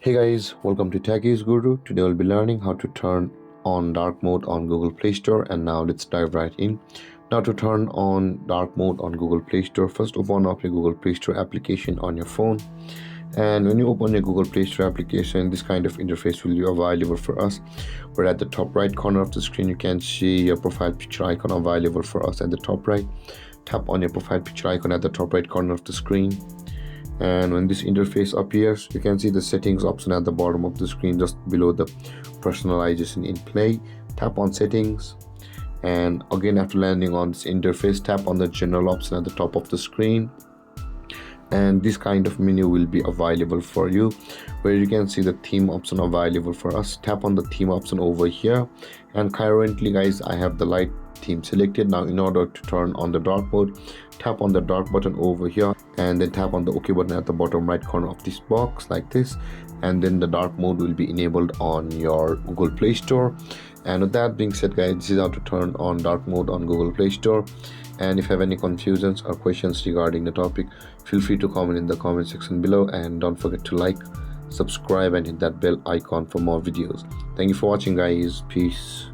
Hey guys, welcome to Techies Guru. Today we'll be learning how to turn on dark mode on Google Play Store, and now let's dive right in. Now to turn on dark mode on Google Play Store, first open up your Google Play Store application on your phone. And when you open your Google Play Store application, this kind of interface will be available for us, where at the top right corner of the screen you can see your profile picture icon available for us at the top right. Tap on your profile picture icon at the top right corner of the screen, and when this interface appears, you can see the settings option at the bottom of the screen just below the personalization in play. Tap on settings, and again after landing on this interface, tap on the general option at the top of the screen, and this kind of menu will be available for you, where you can see the theme option available for us. Tap on the theme option over here, and currently guys I have the light theme selected. Now in order to turn on the dark mode, tap on the dark button over here, and then tap on the OK button at the bottom right corner of this box like this, and then the dark mode will be enabled on your Google Play Store. And with that being said guys, this is how to turn on dark mode on Google Play Store. And if you have any confusions or questions regarding the topic, feel free to comment in the comment section below, and don't forget to like, subscribe and hit that bell icon for more videos. Thank you for watching guys. Peace.